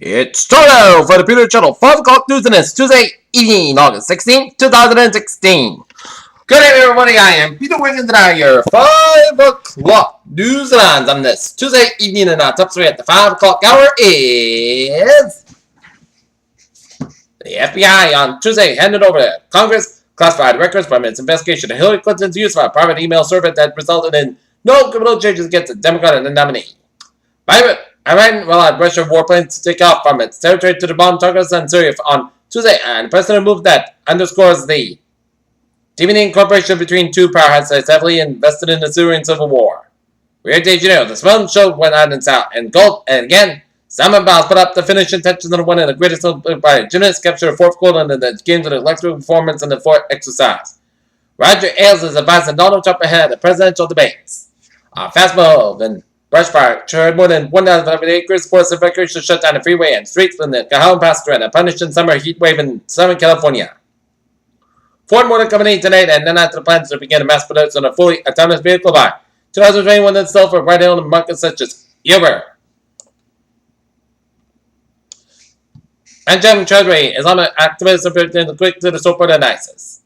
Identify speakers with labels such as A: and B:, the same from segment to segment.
A: It's Toto for the Peter Channel 5 o'clock news and it's Tuesday evening, August 16th, 2016. Good evening, everybody. I am Peter Wiggins and I your 5 o'clock news and on this Tuesday evening and our top 3 at the 5 o'clock hour is the FBI on Tuesday handed over to Congress classified records from its investigation of Hillary Clinton's use of a private email server that resulted in no criminal charges against the Democratic nominee. Iran allowed Russian warplanes to take off from its territory to the bomb targets in Syria on Tuesday, and the president moved that underscores the deepening cooperation between two powerhouses that's heavily invested in the Syrian civil war. Rio de Janeiro, the film showed went on and south, and gold, and again, Simon Biles put up the finishing touches on one of the greatest by gymnasts, captured a fourth gold in the games with an electrical performance in the fourth exercise. Roger Ailes is advising Donald Trump ahead of the presidential debates. Fast move and brush fire showed more than 1,500 acres forced evacuation to shut down the freeway and streets from the Cajon Pass threat, a punishing summer heat wave in Southern California. Ford Motor Company tonight and then after the plans to begin a mass production of a fully autonomous vehicle by 2021 that sell for right on the market such as Uber. And Jim Chaudhry, Islamic activist appeared quick to the support of ISIS.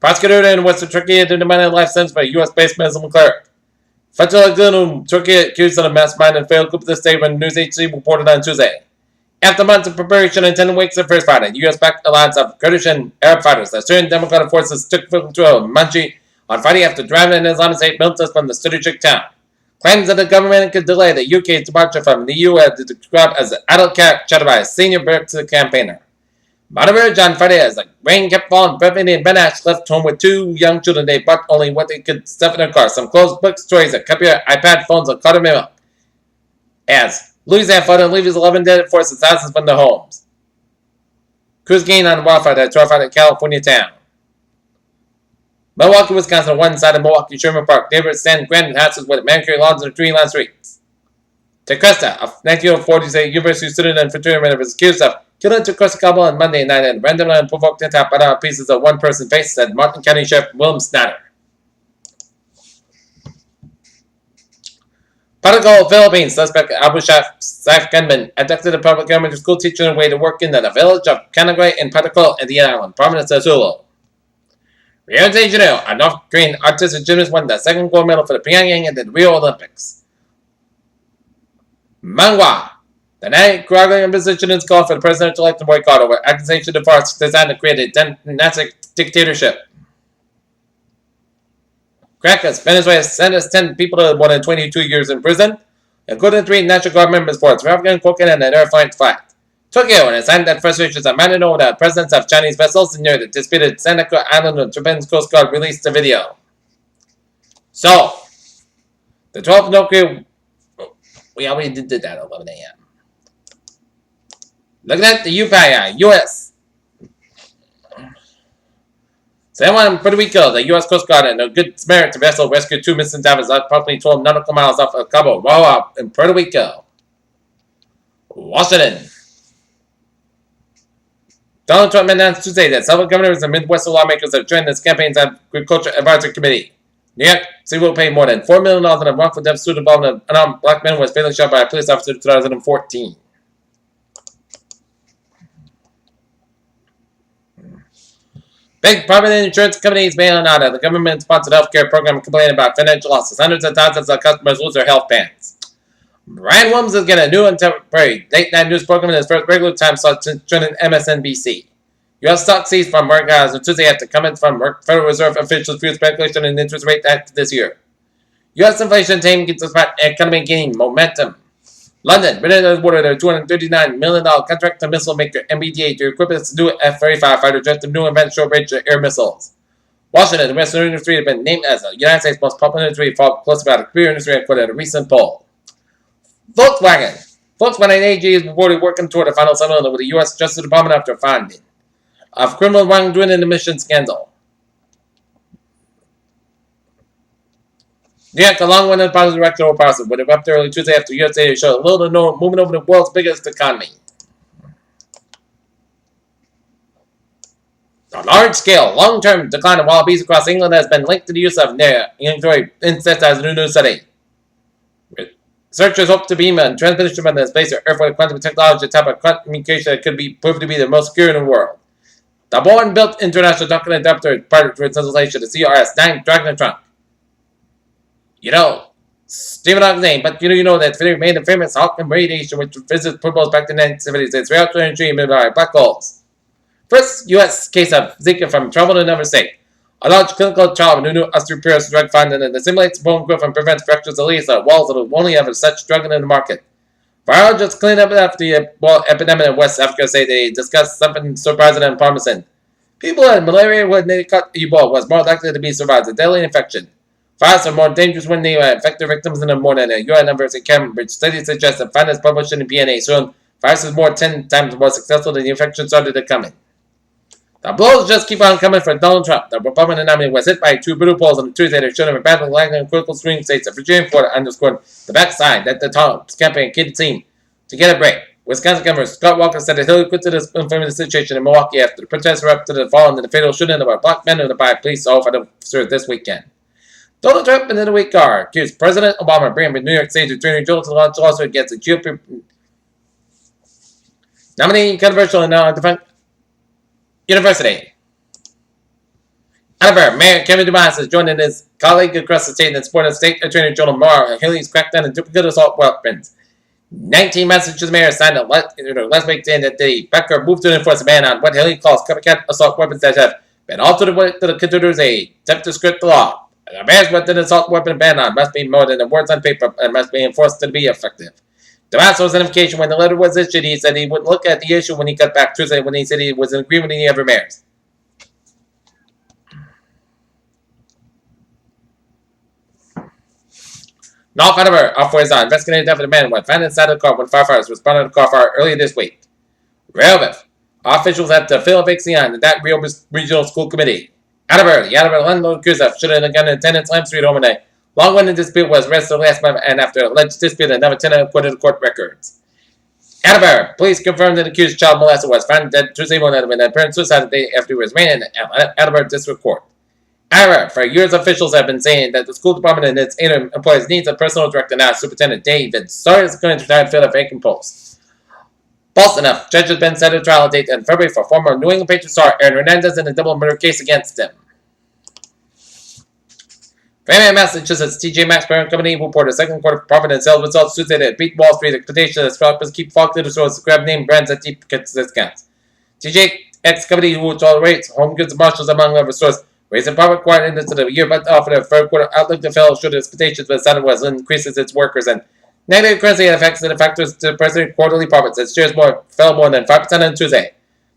A: Prosecutor in Western Turkey demanded a life sentence for a U.S.-based Muslim cleric. Fethullah Gulen, Turkey accused of the mastermind and failed coup of the state when news agency reported on Tuesday. After months of preparation and 10 weeks of first fighting, the U.S.-backed alliance of Kurdish and Arab fighters, the Syrian Democratic Forces took control of Manji on Friday after driving an Islamic State militants from the strategic town. Claims that the government could delay the UK's departure from the EU as described as an adult chatted by a senior Brexit campaigner. Moderate on Friday as the rain kept falling, Beverly and Ben Ash left home with two young children. They bought only what they could stuff in their car: some clothes, books, toys, a computer, iPad, phones, a carton of milk. As Louisiana flooded and leaves 11 dead and forced thousands from their homes. Crews gained on wildfire that terrified a California town. Milwaukee, Wisconsin, one side of Milwaukee Sherman Park, neighbors stand granted houses with manicured lawns and tree-lined streets. Tequesta, a 1940s university student and fraternity member, was accused of killing Tequesta Cabo on Monday night and randomly unprovoked attack by pieces of one person's face, said Martin County Sheriff William Snyder. Particle, Philippines, suspect Abu Saif gunman abducted a public elementary school teacher on the way to work in the village of Canagay in Particle, Indian Island, province of Sulu. Rio de Janeiro, a North Korean artistic gymnast won the second gold medal for the Pyongyang at the Rio Olympics. Manhwa, the Nicaraguan opposition is called for the presidential election boycott over accusation of farce designed to create a dynastic dictatorship. Caracas, Venezuela sentenced 10 people to more than 22 years in prison, including 3 National Guard members for trafficking cocaine and an airplane flight. Tokyo and assigned that frustrations are mounted over the presence of Chinese vessels near the disputed Santa Cruz Island when Japan's Coast Guard released the video. So, the 12th North Korea, we already did that at 11 a.m. Looking at the U.S. San Juan, Puerto Rico, the U.S. Coast Guard and a Good Samaritan vessel rescued 2 missing divers approximately 12 nautical miles off of Cabo Rojo in Puerto Rico. Washington. Donald Trump announced Tuesday that several governors and Midwestern lawmakers have joined this campaign's Agriculture Advisory Committee. New York City will pay more than $4 million in a wrongful death suit involving an unarmed black man who was fatally shot by a police officer in 2014. Big private insurance companies bailing out of the government-sponsored healthcare program complaining about financial losses. Hundreds of thousands of customers lose their health plans. Brian Williams is getting a new and temporary late-night news program in his first regular time slot since joining MSNBC. U.S. stock seized from market highs on Tuesday after comments from Federal Reserve officials fueled speculation in interest rate hikes this year. U.S. inflation team gets the economy gaining momentum. London, Britain has awarded a $239 million contract to missile maker MBDA to equip its new F-35 fighter jet with new advanced short-range air missiles. Washington, the Western industry, has been named as the United States' most popular industry, followed close by the career industry according to a recent poll. Volkswagen AG is reportedly working toward a final settlement with the U.S. Justice Department after finding of criminal wrongdoing in the emission scandal. New York, along with the positive director of policy, would have up early Tuesday after U.S. data showed a little to no movement over the world's biggest economy. A large-scale, long-term decline of wallabies across England has been linked to the use of inventory insects as a new study Researchers hope to beam and transmission from the space to Earth with quantum technology, a type of quantum communication that could be proved to be the most secure in the world. The Boeing-built International Document Adapter part of its installation, the CRS-9 Dragon Trunk. You know, Stephen Hawking's name, but you know that they made the famous Hawking radiation, which visits purples back to 1970s. It's real to dream by black holes. First U.S. case of Zika from trouble in another state. A large clinical trial of new osteoporosis drug finding that simulates bone growth and prevents fractures of the walls that will only ever such drug in the market. Virologists clean up after the epidemic in West Africa say they discussed something surprising and promising. People had malaria when they caught Ebola was more likely to be survived a deadly infection. Viruses are more dangerous when they infect their victims in the morning. A UN University Cambridge study suggests that findings published in the PNA soon viruses more 10 times more successful than the infection started to come in. The blows just keep on coming for Donald Trump. The Republican nominee was hit by two brutal polls on Tuesday that showed him a battle lagging in critical swing states of Virginia and Florida underscored the backside that the Trump's campaign kid seemed to get a break. Wisconsin Governor Scott Walker said that Hillary quit to this infamous situation in Milwaukee after the protests erupted the fall and the fatal shooting of a black man by police officers this weekend. Donald Trump and the week are accused President Obama of bringing New York State Attorney General to launch a lawsuit against the GOP nominee controversial and now defense University. However, Mayor Kevin Dumas has joined in his colleague across the state in support of State Attorney General Maher Haley's crackdown on duplicate assault weapons. 19 Massachusetts mayors signed a last week saying that the Becker moved to enforce a ban on what Haley calls copycat assault weapons that have been altered to consider a attempt to skirt the law. The mayors with an assault weapon ban on must be more than the words on paper and must be enforced to be effective. Damasco's identification when the letter was issued, he said he would look at the issue when he got back Tuesday when he said he was in agreement with the other mayors. North Hanover authorities are investigating the death of the man who was found inside the car when firefighters responded to the car fire earlier this week. Rehoboth. Officials at the Phil Vaxion and that Rehoboth Regional School Committee. Hanover, the Hanover landlord accused of shooting a gun in tenant's Lamb Street overnight. Long-winded dispute was arrested last month, and after alleged dispute, another tenant acquitted of court records. Attleboro, police confirmed that the accused child molester was found dead Tuesday morning when apparent suicide the day after he was arraigned in Attleboro District Court. However, for years, officials have been saying that the school department and its employees needs a personal director now. Superintendent David Sawyer is going to try and fill a vacant post. False enough, judge has been set a trial date in February for former New England Patriots star Aaron Hernandez in a double murder case against him. Framingham, Massachusetts, TJ Maxx Parent Company reported second quarter profit and sales results Tuesday that beat Wall Street expectations as developers keep flocking to the stores to grab name brands at deep discounts. TJX Company, who tolerates home goods Marshalls among other stores, raising profit quite into the year, but offered a third quarter outlook that fell short of expectations, but Sun was increases its workers and negative currency effects and factors to present quarterly profits. Its shares fell more than 5% on Tuesday.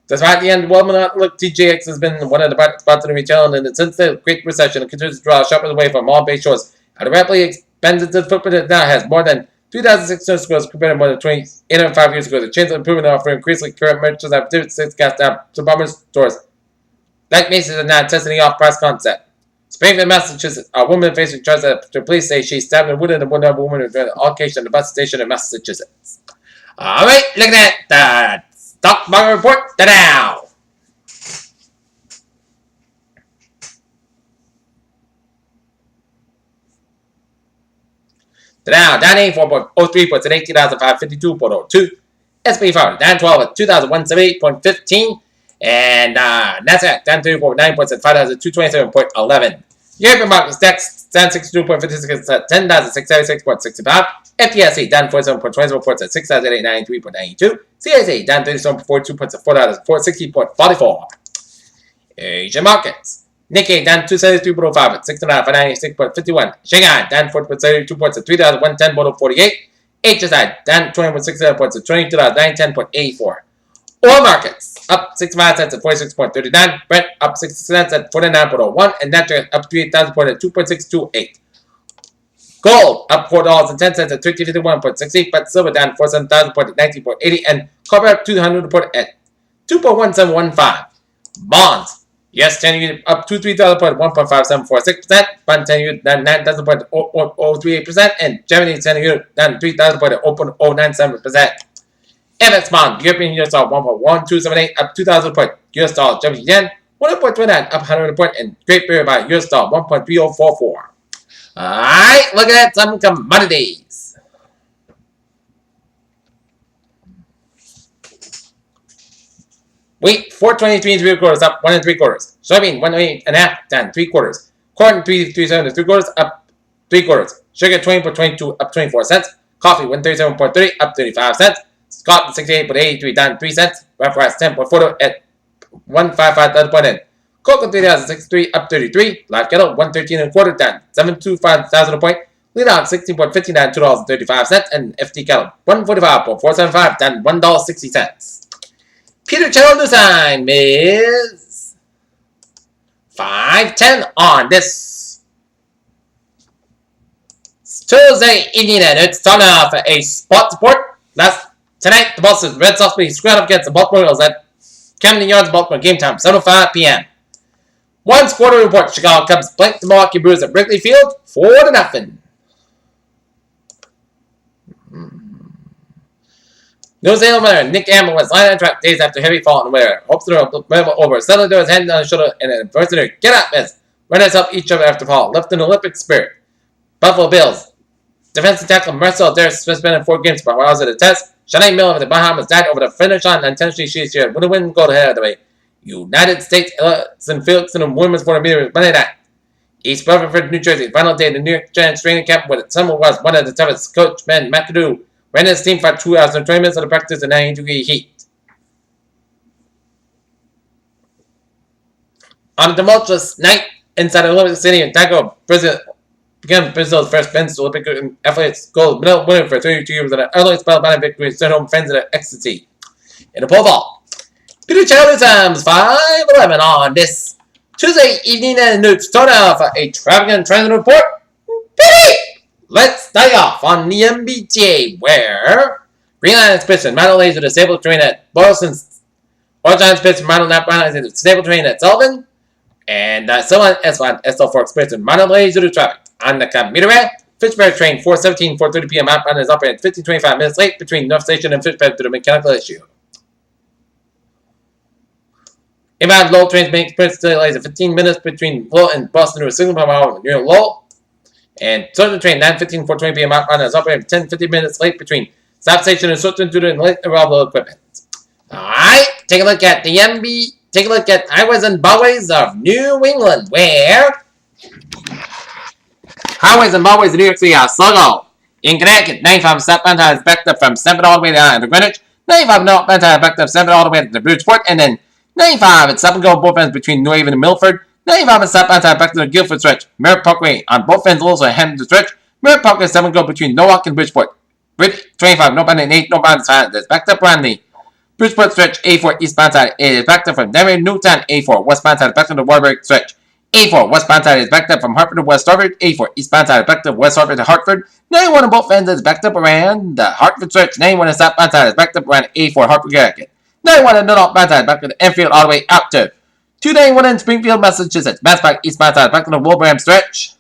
A: Despite the underwhelming outlook, TJX has been one of the bright spots in the retail, and since the Great Recession, it continues to draw shoppers away from mall-based stores. At a rapidly expanded footprint, it now has more than 2,600 stores compared to more than 805 years ago. The chains are improving and offering increasingly current merchants have different gas down to department stores. Like Macy's are now testing the off-price concept. Springfield, Massachusetts, a woman facing charges after police say she stabbed and wounded a woman during the altercation at the bus station in Massachusetts. All right, look at that. Stock market report to now. The Dow down 84.03 points at 18,552.02. S&P 500 down 12 at 2,178.15. And Nasdaq down 3.9 points at 5,227.11. European markets DAX down 62.56 at 10,676.65. FTSE down 47.24 points at 6,893.92. CAC down 37.42 points at 4,460.44. Asian markets. Nikkei down 273.05 at 69,596.51. Shanghai down 4.72 points at 3,110.48. HSI down 20.67 points at 22,910.84. Oil markets up 65 cents at 46.39. Brent up 60 cents at 49.01. And natural up 3,000 points at 2.628. Gold up $4.10 at 351.68. But silver down 47,000 points at 19.80. And copper up 200 points at 2.1715. Bonds. Yes, 10 up 23,000 points, 1.5746%. Bond 10 years down 9,000 points, 0.038%. And Germany 10 years down 3,000 points, 0.097%. FX bond, European US dollar 1.1278, up 2,000 points. US dollar, Japanese yen 1.29, up 100 points. And Great Britain by US dollar 1.3044. Alright, look at some commodities. Wheat, 423 and 3 quarters, up 1 and 3 quarters. Soybean, 108 and a half, down 3 quarters. Corn, 337 and 3 quarters, up 3 quarters. Sugar, 20.22, up 24 cents. Coffee, 137.30, up 35 cents. Scott, 68.83, down 3 cents. Rough rice, 10.40 at 155 point in. Cocoa, 3,063, up 33. Live kettle, 113 and a quarter, down 725,000 a point. Lead on 16.59, $2.35, and FT kettle, 145.475, down $1.60. Peter Channel News Time is 5:10 on this Tuesday evening, and it's time now for a spot report. Tonight, the Boston Red Sox will be squared up against the Baltimore Orioles at Camden Yards, Baltimore. Game time, 7:05 p.m. One quarter report: Chicago Cubs blank the Milwaukee Brewers at Wrigley Field, 4-0. New Zealand winner Nick Amber was lying on track days after heavy fall in the weather. Hopes to over. Suddenly there was hand on his shoulder and an adversary. Get up as runners help each other after fall. Left in Olympic spirit. Buffalo Bills. Defensive tackle Marcel Harris suspended 4 games for while at a test. Shanae Miller of the Bahamas died over the finish line on Tennessee Sheets here. With a win, go ahead of the way. United States and Felix in the women's 400 meters Monday night. East Rutherford, New Jersey. Final day of the New York Giants training camp with summer was one of the toughest. Coach Ben McAdoo ran his team for 2 hours and 20 minutes of the practice in 90-degree heat. On a tumultuous night inside Olympic City in Taco, Brazil began Brazil's first men's Olympic athletes gold medal winner for 32 years with an early spell by victory sent home fans at ecstasy. In the pole vault, Peter Charlie Times 5:11 on this Tuesday evening, and it's time now for a traffic and transit report. Let's start off on the MBTA, where Green Line is pitched and Mountain Lays with a disabled train at Boylston's. Orange Line is pitched and Mountain Nap Line is a disabled train at Sullivan. And Sullivan S1 SL4 experienced in Mountain Lays due to traffic. On the commuter rail, Fitchburg train 417, 4:30 p.m. outbound is operated 15-25 minutes late between North Station and Fitchburg due to a mechanical issue. Inbound Lowell trains may experience delays of 15 minutes between Lowell and Boston to a signal per hour near Lowell. And Southern train 9:15, 4:20 p.m. outbound is operated 10-15 minutes late between South Station and Southern due to late arrival equipment. Alright, take a look at highways and byways of New England, where highways and byways of New York City are Sluggo. In Connecticut, 95 southbound is backed up from 7 all the way to Greenwich. 95 northbound is backed up 7 all the way to Bridgeport, and then 95 at Stop and Go both ends between New Haven and Milford. 95 and southbound is back to the Guilford stretch. Merritt Parkway on both ends also a Hamilton stretch. Merritt Parkway 7 go between Norwalk and Bridgeport. 25 northbound and 8 northbound side is backed up around the Bridgeport stretch. A4 eastbound side is backed up from Denver to Newtown. A4 westbound side is backed up to Waterbury stretch. A4 westbound side is backed up from Hartford to West Hartford. A4 eastbound side is backed up West Hartford to Hartford. 91 on both ends is backed up around the Hartford stretch. 91 on southbound side is backed up around A4 Hartford Connecticut. 91 on the northbound side is backed up to Enfield all the way out to 291 in Springfield, Massachusetts. Massbach eastbound side back to the Wilbraham stretch.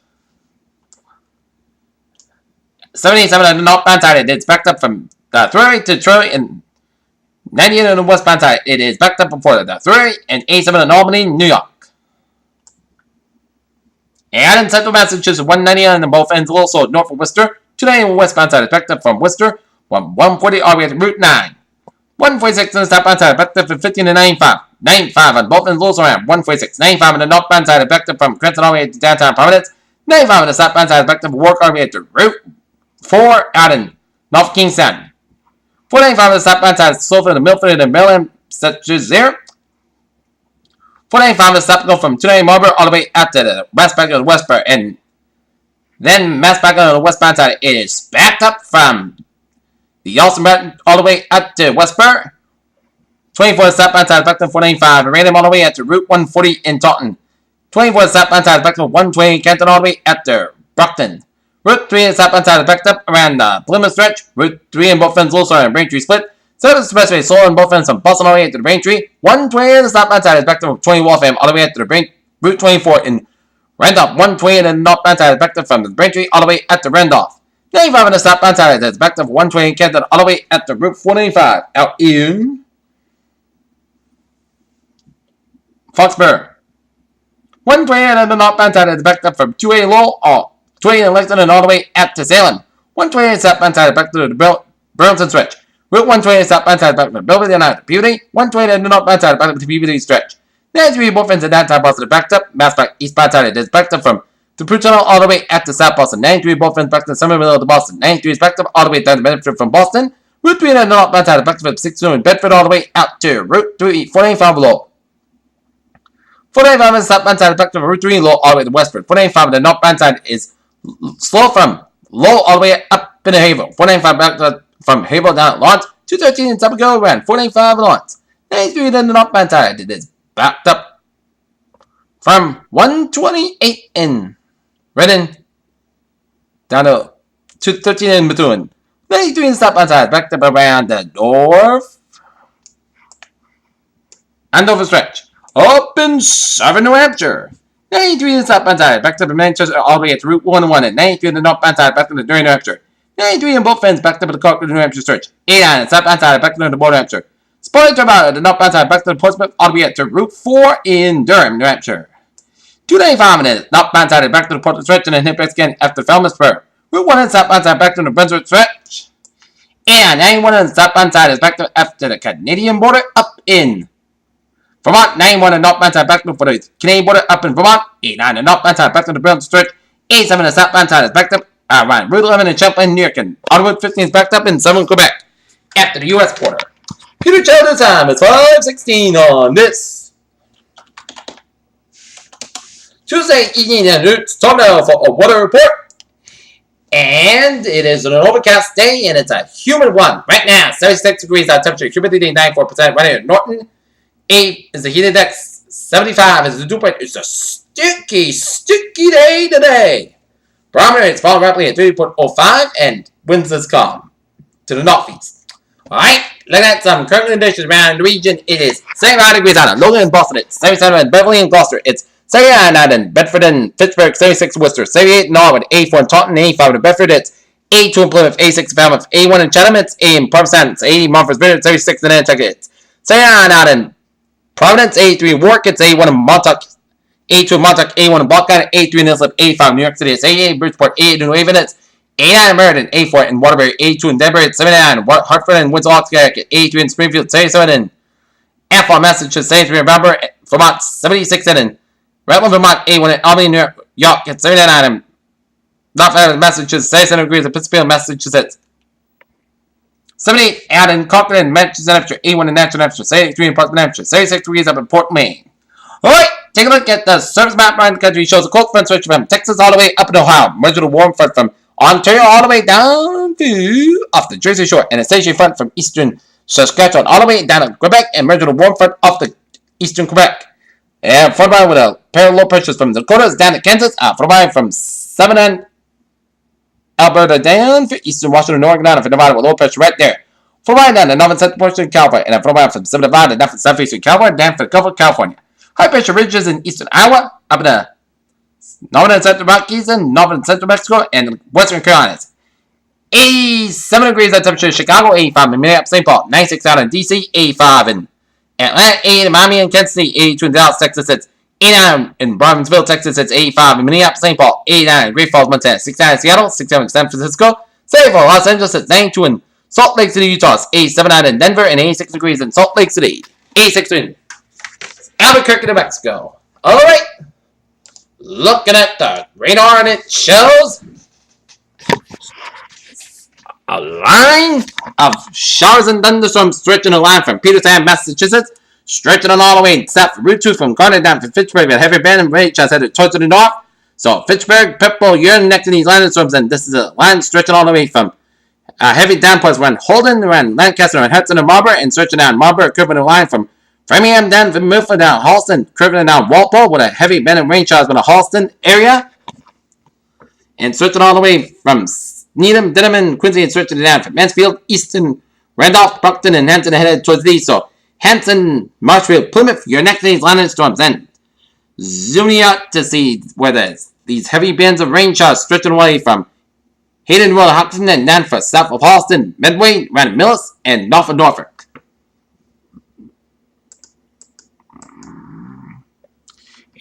A: 77 on the northbound side, it's backed up from the Troy to Troy, and 98 on the westbound side, it is backed up before the Troy, and 87 in Albany, New York. And in central Massachusetts, 190 on both ends, also north of Worcester. 291 westbound side is backed up from Worcester, 140 all the way to Route 9. 146 on the southbound side, backed up from 15 to 95. 95 on both ends, also around 146. 95 on the northbound side, backed up from Crescent all the way to downtown Providence. 95 on the southbound side, backed up from Warwick all the way to Route 4 out in North Kingstown. 495 on the southbound side, Salford and Milford and Maryland stretches there. 495 on the south go from 290 Marlborough all the way out to the westbound of Westborough, and then Massbach on the westbound side is backed up from the Austin Mountain all the way up to Westborough. 24 southbound side back to 495. Random all the way out to Route 140 in Taunton. 24 southbound side back to 120 Canton all the way out to Brockton. Route 3 southbound side backed up around the Plymouth stretch. Route 3 in both ends also in Braintree split. Service Expressway sold on both ends from Boston all the way out to the Braintree. 120 on the southbound side is back to 20 Waltham all the way out to the Route 24 in Randolph. 120 on the northbound side is backed up from the Braintree all the way out to Randolph. 95 on the southbound side is backed up 120 Canton all the way out to Route 495 out in Foxborough. 120 on the northbound side is backed up from 280 Lowell, or 280 in Lexington and all the way out to Salem. 120 southbound side is back to the Burlington stretch. Route 120 southbound side back from Belvedere down to Beauty. 120 to the northbound side back to Beauty stretch. 93 both ends of downtown Boston backed up. Mass back eastbound side it is backed up from the Pru Tunnel all the way up to South Boston. 93 both ends back to the summer middle of the Boston. 93 is backed up all the way down to Bedford from Boston. Route 3 to the northbound side backed up from 62 in Bedford all the way out to Route 3 485 below. 485 is southbound side back to Route 3 low all the way to Westford. 485 on the northbound side is slow from low all the way up in the Havel. 495 back to, from Havel down at Lawrence. 213 in Suffolk around 495 Lawrence. 93 in the northbound side. It is backed up from 128 in Redden down to 213 in Methuen. 93 in the southbound side. Backed up around the North Andover stretch. Up in southern New Hampshire. 93 in the southbound side. Backed up in Manchester all the way to Route 101. And 93 in the northbound side. Backed up to New Hampshire. 93 in both ends, backed up to the Cork, New Hampshire stretch. 89 in the southbound side, backed up to the border, New Hampshire. Spoiler turnabout at the northbound side, backed to the Portsmouth, all the way up to Route 4 in Durham, New Hampshire. 295 in the northbound side, back to the Portland stretch, and then hit back again after Falmouthsburg. Route 1 in the southbound side, back to the Brunswick stretch. And 91 in the southbound side is back to after the Canadian border, up in Vermont. 91 in the northbound side, back to the Canadian border, up in Vermont. 89 in the northbound side, back to the Brunswick stretch. 87 in the southbound side is backed up. Right, Route 11 in Champlain, New York, and Ottawa 15 is backed up in southern Quebec after the U.S. border. Peter Children's time is 5:16 on this Tuesday evening and it's time now for a weather report. And it is an overcast day and it's a humid one. Right now, 76 degrees our temperature, humidity 94%. Right here in Norton, 8 is the heat index, 75 is the dew point. It's a sticky day today. Barometer is falling rapidly at 3.05 and winds is calm to the northeast. Alright, looking at some current conditions around the region. It is 75 degrees out of Logan and Boston. It's 77 in Beverly and Gloucester. It's 79 out in Bedford and Pittsburgh. 76 in Worcester. 78 in Norwood. 84 in Taunton. 85 in Bedford. It's 82 in Plymouth. 86 in Falmouth. 81 in Chatham. It's 80 in Provincetown. It's 80 in Montfort. 36 in Nantucket. It's 79 out in Providence. 83 in Warwick. It's 81 in Montauk. 82 in Montauk, 81 in Balk County, 83 in Islip, 85 in New York City, it's 88 in Bridgeport, 88 in New Haven, it's 89 in Meriden, 84 in Waterbury, 82 in Denver, it's 79 in Hartford and Windsor, 83 in Springfield, 77 in Athol, Massachusetts, 73 in Vermont, 76 in Rutland, Vermont, 81 in Albany, New York, it's 79 in North Massachusetts, 77 degrees in Pittsfield, Massachusetts, 78 out in Concord and Manchester, New Hampshire, 81 in Nashville, New Hampshire, 73 in Portsmouth, New Hampshire, 76 degrees up in Port, Maine. Alright, take a look at the surface map around the country. It shows a cold front switch from Texas all the way up in Ohio. Merged with a warm front from Ontario all the way down to off the Jersey Shore. And a stationary front from eastern Saskatchewan all the way down to Quebec. And merged with a warm front off the eastern Quebec. And followed by with a pair of low pressures from the Dakotas down to Kansas. Followed by from southern Alberta down to eastern Washington, Oregon down to Nevada with low pressure right there. Followed by down to northern central portion of California. And then followed by from 75 to down to southeastern California down to the Gulf of California. High pressure ridges in eastern Iowa, up in the northern and central Rockies and northern and central Mexico, and western Carolinas. 87 degrees at temperature in Chicago, 85 in Minneapolis, St. Paul, 96 out in DC, 85 in Atlanta, 80 in Miami and Kansas City, 82 in Dallas, Texas, it's 89 in Brownsville, Texas, it's 85 in Minneapolis, St. Paul, 89 in Great Falls, Montana, 69 in Seattle, 67 in San Francisco, 74 in Los Angeles, it's 92 in Salt Lake City, Utah, 87 out in Denver, and 86 degrees in Salt Lake City, 86 in Albuquerque, New Mexico. Alright. Looking at the radar and it shows a line of showers and thunderstorms stretching a line from Peterson, Massachusetts, stretching on all the way south from Route 2 from Garner down to Fitchburg with heavy band and rain just headed towards the north. So Fitchburg, Pepperell, you're next to these thunderstorms, and this is a line stretching all the way from heavy downpours around Holden, around Lancaster, around Hudson and Marlborough, and stretching down Marlborough, curving a line from Framingham down from Milford down Halston, curving down Walpole with a heavy band and rain showers in the Halston area. And stretching all the way from Needham, Denham, and Quincy, and stretching it down from Mansfield, Easton, Randolph, Brockton, and Hampton headed towards the east. So Hampton, Marshfield, Plymouth, you're next to these lightning storms. And zooming out to see where these heavy bands of rain showers stretching away from Hayden, Royal Hopkins, and down for south of Halston, Medway, around Millis, and north of Norfolk.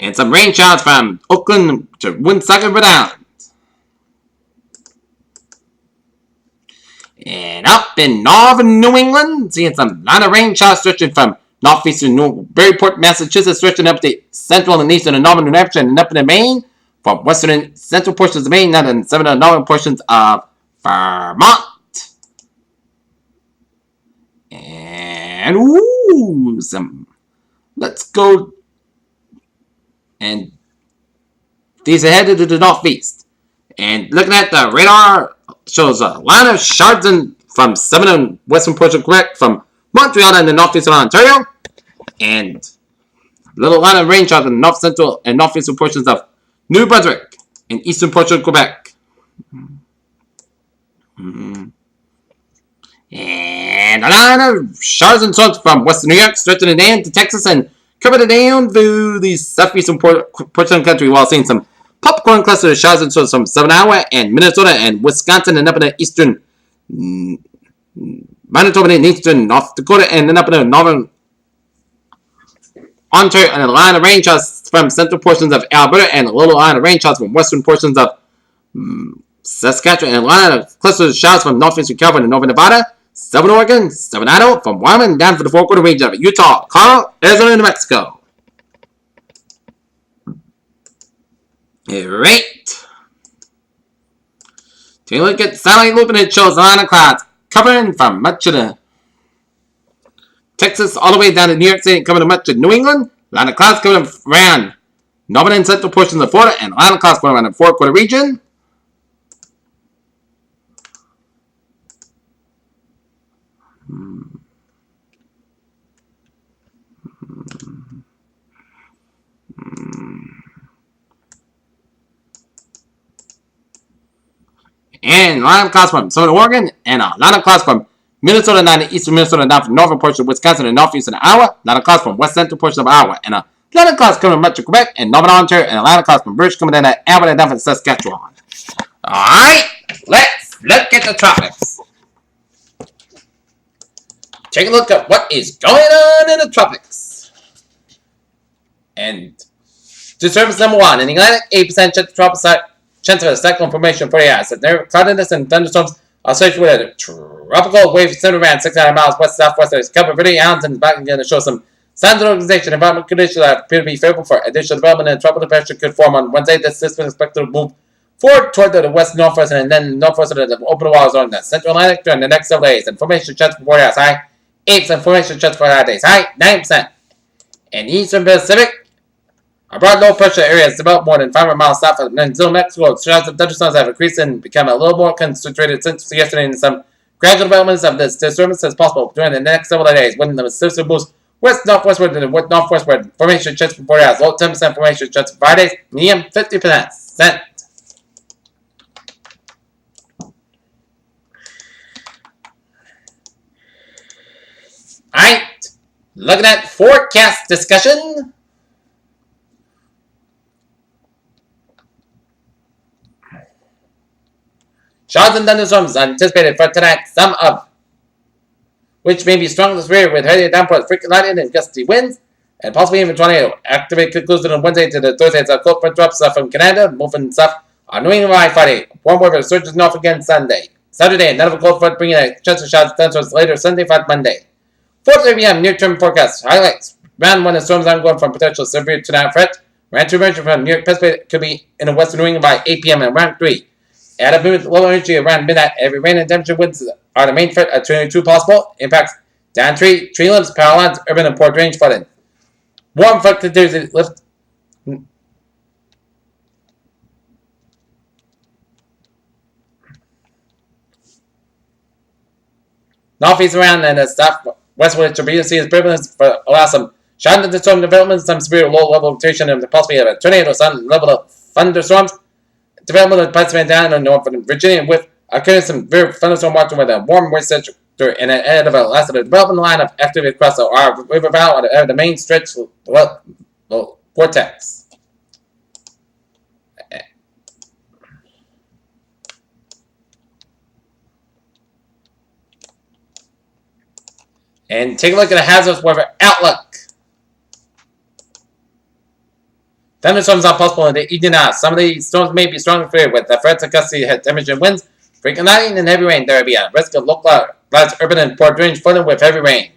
A: And some rain showers from Oakland to Woonsocket, Rhode Island. And up in northern New England, seeing some line of rain showers stretching from northeastern Newburyport, Massachusetts, stretching up to central and eastern and northern New Hampshire and up into Maine, from western and central portions of Maine, and in southern and northern portions of Vermont. And let's go. And these are headed to the northeast. And looking at the radar, shows a line of shards from southern western portion of Quebec, from Montreal and the northeastern Ontario, and a little line of rain shards in the north central and northeastern portions of New Brunswick and eastern portion of Quebec. And a line of shards and storms from western New York, stretching down to Texas and coming down through the southeastern portion of the country, while seeing some popcorn clusters of showers and storms from southern Iowa and Minnesota and Wisconsin and up in the eastern Manitoba and eastern North Dakota and then up in the northern Ontario, and a line of rain showers from central portions of Alberta and a little line of rain showers from western portions of Saskatchewan, and a line of clusters of showers from northeastern California and northern Nevada, southern Oregon, southern Idaho, from Wyoming down to the four-quarter range of Utah, Colorado, Arizona, and New Mexico. Alright. Take a look at satellite loop, and it shows a line of clouds covering from much of the Texas all the way down to New York City, covering much of New England. A line of clouds coming around northern and central portions of Florida, and a line of clouds going around the four-quarter region. And a line of clouds from southern Oregon, and a line of clouds from Minnesota down to eastern Minnesota, down from northern portion of Wisconsin and northeastern Iowa. A line of clouds from west central portion of Iowa, and a line of clouds coming from much of Quebec and northern Ontario, and a line of clouds from British coming down to Alberta down from Saskatchewan. Alright, let's look at the tropics. Take a look at what is going on in the tropics. And disturbance number 1 in the Atlantic, 8% chance of tropical chance of a cyclone formation for the hours. Cloudiness and thunderstorms are associated with a tropical wave centered around 600 miles west-southwest of Cape Verde Islands, and back again to show some signs of organization. Environmental conditions that appear to be favorable for additional development, and tropical pressure could form on Wednesday. This system is expected to move forward toward the west-northwest and then northwest of the open waters on the central Atlantic during the next several days. And formation chance for 40 hours high, 8% formation chance for 5 days high, 9%. In the eastern Pacific, a broad low-pressure area has developed more than 500 miles south of Mexico. Showers of thunderstorms have increased and become a little more concentrated since yesterday, and some gradual developments of this disturbance is possible during the next several days. When the system moves west-northwestward and northwestward, formation chance for 40 hours, low 10% formation chance for 5 days, medium 50%. Alright, looking at forecast discussion. Showers and thunderstorms anticipated for tonight, some of which may be strong this year with heavy downpours, frequent lightning, and gusty winds, and possibly even tornado. Activate conclusion on Wednesday to the Thursday. So cold front drops from Canada, moving south on New England by Friday. Warm weather surges north again Sunday. Saturday, another cold front bringing a chance of showers and thunderstorms later Sunday, 5 Monday. 4:30 p.m. near-term forecast highlights. Round 1 of storms ongoing from potential severe to not threat. Round 2 emerging from New York Pacific could be in the western New England by 8 p.m. and round 3. At a movement low energy around midnight, heavy rain and temperature winds are the main threat at 22 possible. Impacts down tree limbs, power lines, urban and port range flooding. Warm front continues to lift. Northeast around and the southwestward turbulence is prevalent for allow some showers and storm development, some severe low-level rotation, and the possibility of a tornado, some level of thunderstorms. Development of Pennsylvania down in northern Virginia with occurring some very thunderstorm watching with a warm moist temperature and an end of a last of the development line of activity across the river valley of the main stretch vortex. And take a look at the hazardous weather outlook. Thunderstorms are possible in the evening hours. Some of these storms may be strong with the threats of gusty temperature winds Frequent lightning and heavy rain. There will be a risk of localized urban and port drainage flooding with heavy rain.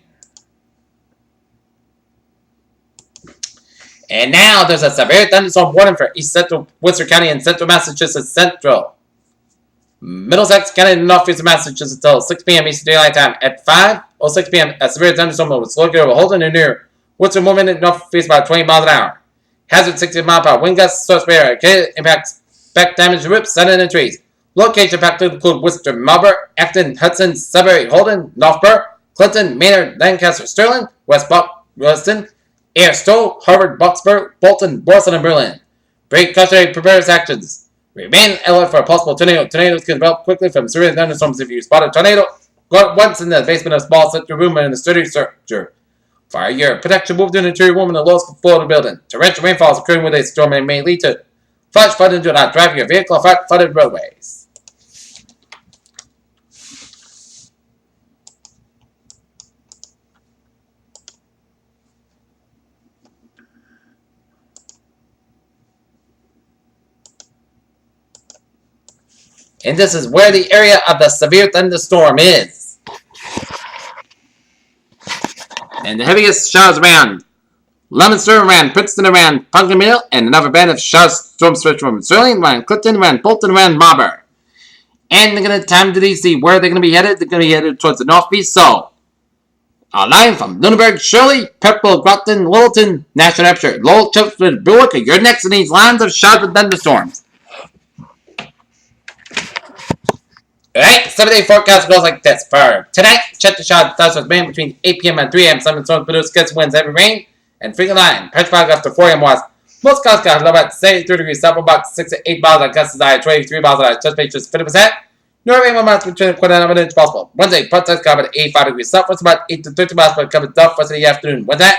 A: And now there's a severe thunderstorm warning for East Central Worcester County and Central Massachusetts Central. Middlesex County and Northeastern Massachusetts until 6 p.m. Eastern Daylight Time. At 5:06 p.m., a severe thunderstorm was located over Holden and near Worcester, moving in northeast about 20 miles an hour. Hazard 60 mile per hour. Wind gusts, source area, impacts, back damage to roofs, sun and trees. Location impacted include Worcester, Marlborough, Acton, Hudson, Sudbury, Holden, Northborough, Clinton, Maynard, Lancaster, Sterling, West Williston, Air, Stowe, Harvard, Boxburg, Bolton, Boston, and Berlin. Break cautionary preparedness actions. Remain alert for a possible tornado. Tornadoes can develop quickly from severe thunderstorms. If you spot a tornado, go once in the basement of a small central room and in a sturdy structure. For your protection, move to an interior room in the lowest floor of the building. Torrential rainfalls occurring with a storm may lead to flash flooding. Do not drive your vehicle off flooded roadways. And this is where the area of the severe thunderstorm is. And the heaviest showers around Leominster, around Princeton, around Pumpkin Mill, and another band of showers storm stretch from Sterling, around Clifton, around Bolton, around Marlborough. And they're going to time to DC. Where are they going to be headed? They're going to be headed towards the northeast. So, a line from Lunenburg, Shirley, Pepperell, Groton, Littleton, National Hampshire, Lowell, Chelmsford, Berwick. You're next in these lines of showers and thunderstorms. Alright, 7-day forecast goes like this. For tonight, check the showers starts with rain between 8 p.m. and 3 a.m. Some storms produce gusty winds, heavy rain, and frequent lightning. Patch fog after 4 a.m. was. Most clouds got low about 73 degrees south, about 6 to 8 miles at gusts high, 23 miles at chest rate just 50%. No rain 1 month between 1 and 1 inch possible. Wednesday, front sides got about 85 degrees south, west about 8 to 30 miles per cover duff rest of the afternoon. Wednesday,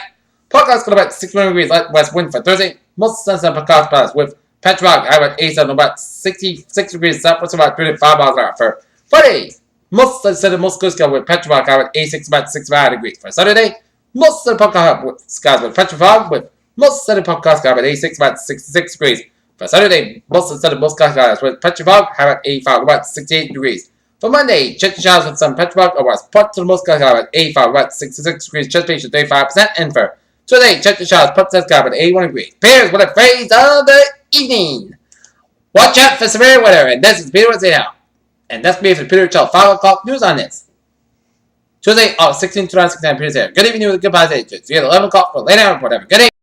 A: fog clouds got about 61 degrees light west wind for Thursday. Most sunset per clouds with patch fog high about 87, about 66 degrees south, west about 35 miles an hour. For Friday, most sunset most clear skies with patch fog high about 86, about 65 degrees. For Saturday, most sunny skies with patch fog with most sunny skies high about 86, about 66 degrees. For Saturday, most sunny most skies with patch fog high about 85, about 68 degrees. For Monday, check the showers with some patch fog or was parts of the most skies high about 85, about 66 degrees. Chest ratio 35%. And for today, check the showers parts of the sky about 81 degrees. Here's what a phrase of the evening. Watch out for severe weather, and this is Peter with now. And that's me for Peter till 5 o'clock news on this. Tuesday, August 16, 2016, Peter's here. Good evening with a good positive. See you at 11 o'clock for late hour report. Have a good day.